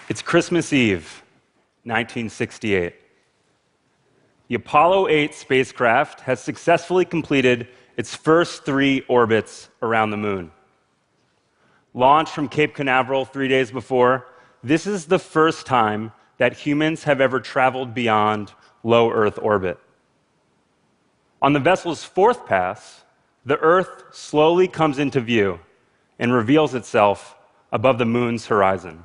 It's Christmas Eve, 1968. The Apollo 8 spacecraft has successfully completed its first 3 orbits around the moon. Launched from Cape Canaveral 3 days before, this is the first time that humans have ever traveled beyond low Earth orbit. On the vessel's 4th pass, the Earth slowly comes into view and reveals itself above the moon's horizon.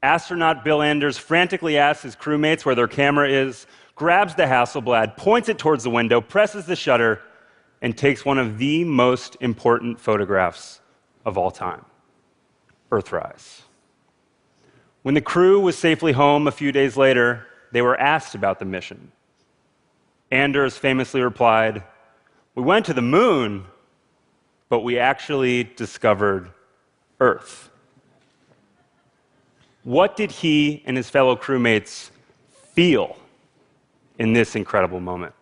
Astronaut Bill Anders frantically asks his crewmates where their camera is, grabs the Hasselblad, points it towards the window, presses the shutter, and takes one of the most important photographs of all time: Earthrise. When the crew was safely home a few days later, they were asked about the mission. Anders famously replied, "We went to the moon, but we actually discovered Earth." What did he and his fellow crewmates feel in this incredible moment?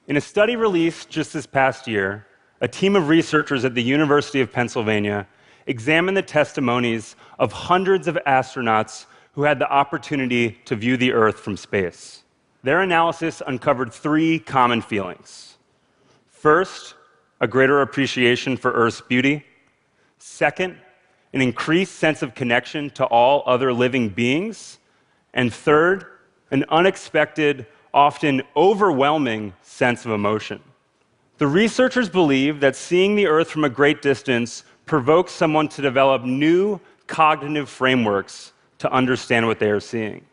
In a study released just this past year, a team of researchers at the University of Pennsylvania examined the testimonies of hundreds of astronauts who had the opportunity to view the Earth from space. Their analysis uncovered 3 common feelings. First, a greater appreciation for Earth's beauty. Second, an increased sense of connection to all other living beings. And third, an unexpected, often overwhelming sense of emotion. The researchers believe that seeing the Earth from a great distance provokes someone to develop new cognitive frameworks to understand what they are seeing.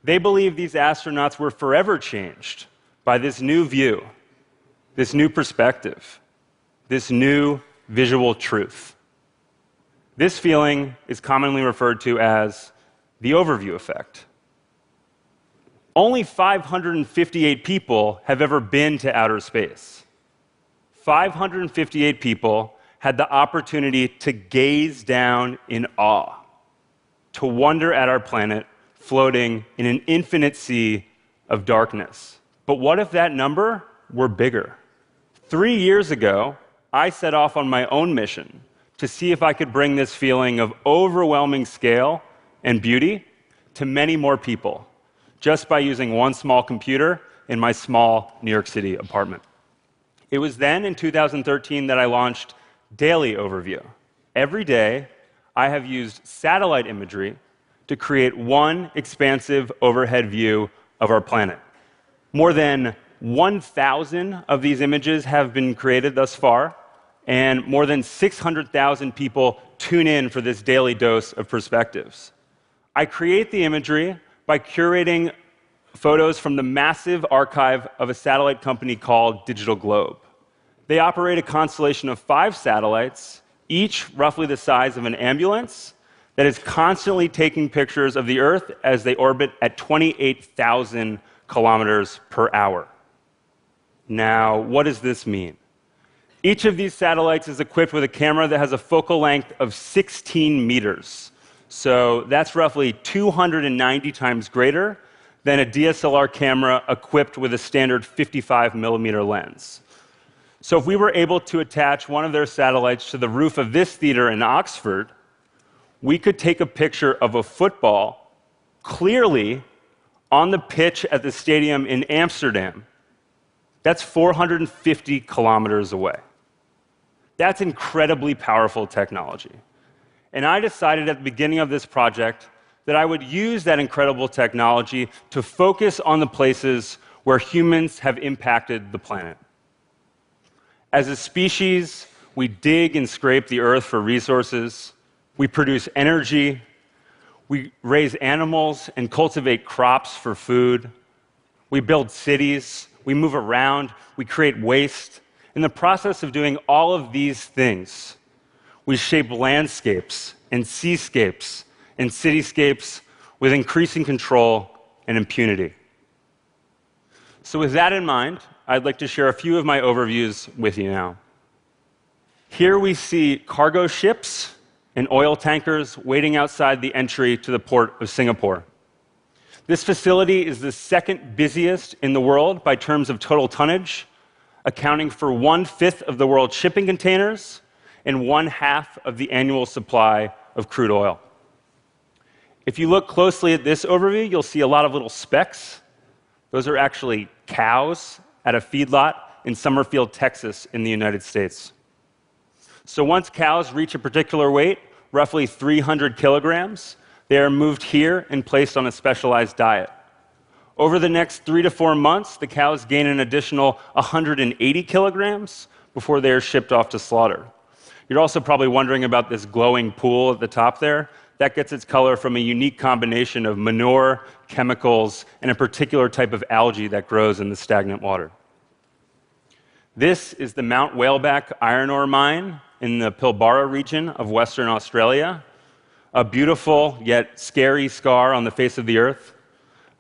They believe these astronauts were forever changed by this new view, this new perspective, this new visual truth. This feeling is commonly referred to as the overview effect. Only 558 people have ever been to outer space. 558 people had the opportunity to gaze down in awe, to wonder at our planet floating in an infinite sea of darkness. But what if that number were bigger? 3 years ago, I set off on my own mission to see if I could bring this feeling of overwhelming scale and beauty to many more people, just by using one small computer in my small New York City apartment. It was then, in 2013, that I launched Daily Overview. Every day, I have used satellite imagery to create one expansive overhead view of our planet. More than 1,000 of these images have been created thus far, and more than 600,000 people tune in for this daily dose of perspectives. I create the imagery by curating photos from the massive archive of a satellite company called Digital Globe. They operate a constellation of 5 satellites, each roughly the size of an ambulance, that is constantly taking pictures of the Earth as they orbit at 28,000 kilometers per hour. Now, what does this mean? Each of these satellites is equipped with a camera that has a focal length of 16 meters. So that's roughly 290 times greater than a DSLR camera equipped with a standard 55 millimeter lens. So if we were able to attach one of their satellites to the roof of this theater in Oxford, we could take a picture of a football clearly on the pitch at the stadium in Amsterdam. That's 450 kilometers away. That's incredibly powerful technology. And I decided at the beginning of this project that I would use that incredible technology to focus on the places where humans have impacted the planet. As a species, we dig and scrape the Earth for resources, we produce energy, we raise animals and cultivate crops for food, we build cities, we move around, we create waste. In the process of doing all of these things, we shape landscapes and seascapes and cityscapes with increasing control and impunity. So with that in mind, I'd like to share a few of my overviews with you now. Here we see cargo ships and oil tankers waiting outside the entry to the port of Singapore. This facility is the 2nd busiest in the world by terms of total tonnage, accounting for 1/5 of the world's shipping containers and 1/2 of the annual supply of crude oil. If you look closely at this overview, you'll see a lot of little specks. Those are actually cows at a feedlot in Summerfield, Texas, in the United States. So once cows reach a particular weight, roughly 300 kilograms, they are moved here and placed on a specialized diet. Over the next 3 to 4 months, the cows gain an additional 180 kilograms before they are shipped off to slaughter. You're also probably wondering about this glowing pool at the top there. That gets its color from a unique combination of manure, chemicals, and a particular type of algae that grows in the stagnant water. This is the Mount Whaleback iron ore mine in the Pilbara region of Western Australia, a beautiful yet scary scar on the face of the earth.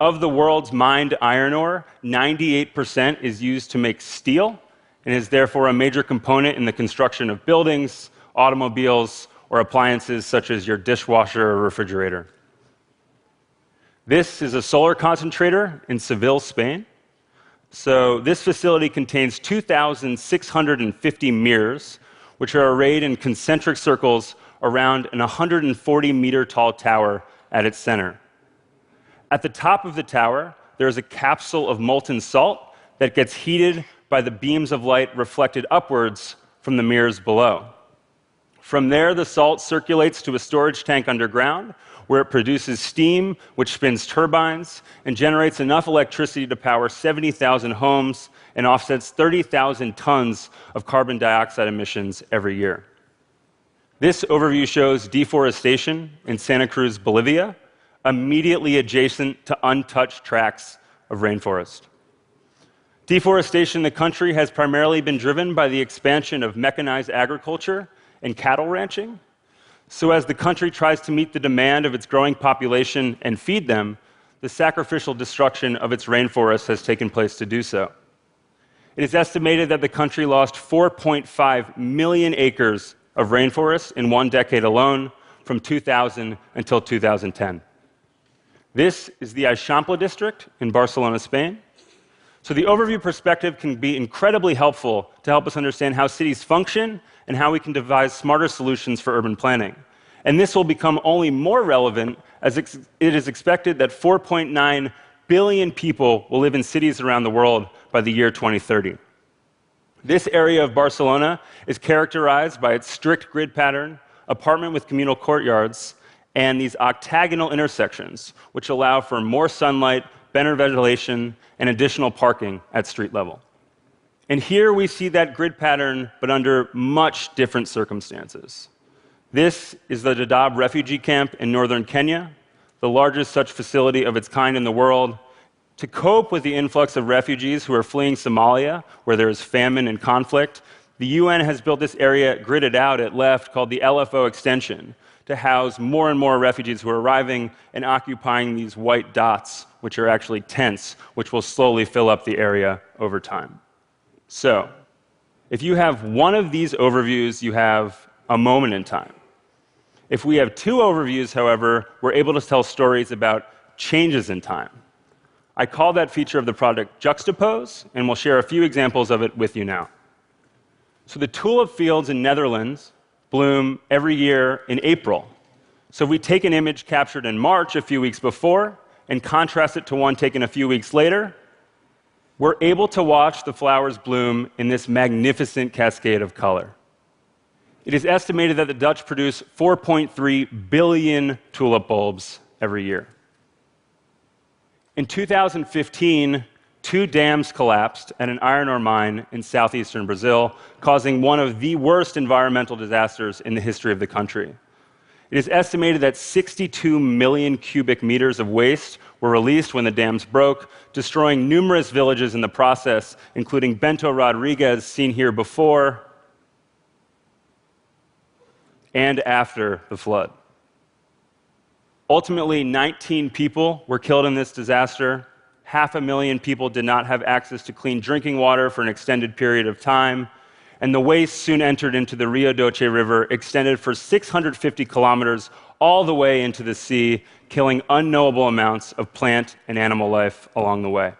Of the world's mined iron ore, 98% is used to make steel and is therefore a major component in the construction of buildings, automobiles, or appliances such as your dishwasher or refrigerator. This is a solar concentrator in Seville, Spain. So this facility contains 2,650 mirrors, which are arrayed in concentric circles around an 140-meter-tall tower at its center. At the top of the tower, there is a capsule of molten salt that gets heated by the beams of light reflected upwards from the mirrors below. From there, the salt circulates to a storage tank underground, where it produces steam, which spins turbines and generates enough electricity to power 70,000 homes and offsets 30,000 tons of carbon dioxide emissions every year. This overview shows deforestation in Santa Cruz, Bolivia, immediately adjacent to untouched tracts of rainforest. Deforestation in the country has primarily been driven by the expansion of mechanized agriculture and cattle ranching. So as the country tries to meet the demand of its growing population and feed them, the sacrificial destruction of its rainforests has taken place to do so. It is estimated that the country lost 4.5 million acres of rainforest in 1 decade alone, from 2000 until 2010. This is the Eixample district in Barcelona, Spain. So the overview perspective can be incredibly helpful to help us understand how cities function and how we can devise smarter solutions for urban planning. And this will become only more relevant as it is expected that 4.9 billion people will live in cities around the world by the year 2030. This area of Barcelona is characterized by its strict grid pattern, apartment with communal courtyards, and these octagonal intersections, which allow for more sunlight, better ventilation, and additional parking at street level. And here we see that grid pattern, but under much different circumstances. This is the Dadaab refugee camp in northern Kenya, the largest such facility of its kind in the world. To cope with the influx of refugees who are fleeing Somalia, where there is famine and conflict, the UN has built this area gridded out at left called the LFO extension to house more and more refugees who are arriving and occupying these white dots, which are actually tents, which will slowly fill up the area over time. So, if you have one of these overviews, you have a moment in time. If we have two overviews, however, we're able to tell stories about changes in time. I call that feature of the product Juxtapose, and we'll share a few examples of it with you now. So the tulip fields in Netherlands bloom every year in April. So if we take an image captured in March, a few weeks before, and contrast it to one taken a few weeks later, we're able to watch the flowers bloom in this magnificent cascade of color. It is estimated that the Dutch produce 4.3 billion tulip bulbs every year. In 2015, 2 dams collapsed at an iron ore mine in southeastern Brazil, causing one of the worst environmental disasters in the history of the country. It is estimated that 62 million cubic meters of waste were released when the dams broke, destroying numerous villages in the process, including Bento Rodrigues, seen here before and after the flood. Ultimately, 19 people were killed in this disaster. 500,000 people did not have access to clean drinking water for an extended period of time, and the waste soon entered into the Rio Doce River, extended for 650 kilometers all the way into the sea, killing unknowable amounts of plant and animal life along the way.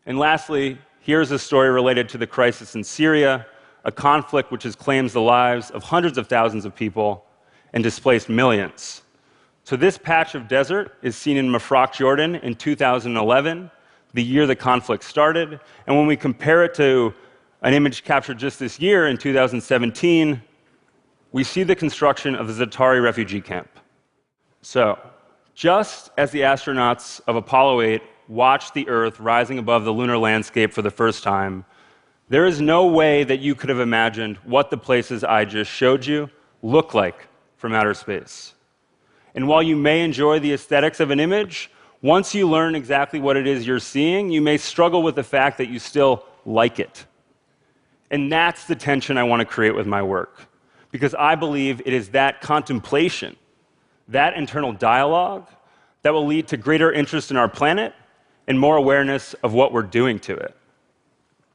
And lastly, here's a story related to the crisis in Syria, a conflict which has claimed the lives of hundreds of thousands of people and displaced millions. So this patch of desert is seen in Mafraq, Jordan in 2011, the year the conflict started. And when we compare it to an image captured just this year in 2017, we see the construction of the Zatari refugee camp. So, just as the astronauts of Apollo 8 watched the Earth rising above the lunar landscape for the first time, there is no way that you could have imagined what the places I just showed you look like from outer space. And while you may enjoy the aesthetics of an image, once you learn exactly what it is you're seeing, you may struggle with the fact that you still like it. And that's the tension I want to create with my work, because I believe it is that contemplation, that internal dialogue, that will lead to greater interest in our planet and more awareness of what we're doing to it.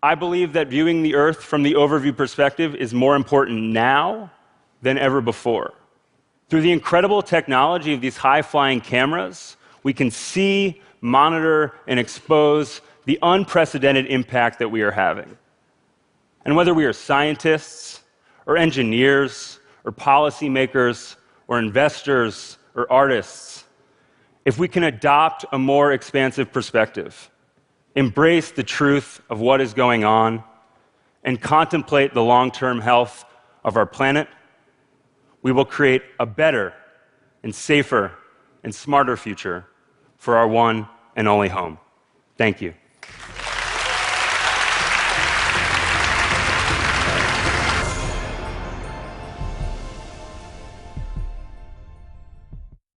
I believe that viewing the Earth from the overview perspective is more important now than ever before. Through the incredible technology of these high-flying cameras, we can see, monitor, and expose the unprecedented impact that we are having. And whether we are scientists, or engineers, or policymakers, or investors, or artists, if we can adopt a more expansive perspective, embrace the truth of what is going on, and contemplate the long-term health of our planet, we will create a better and safer and smarter future for our one and only home. Thank you.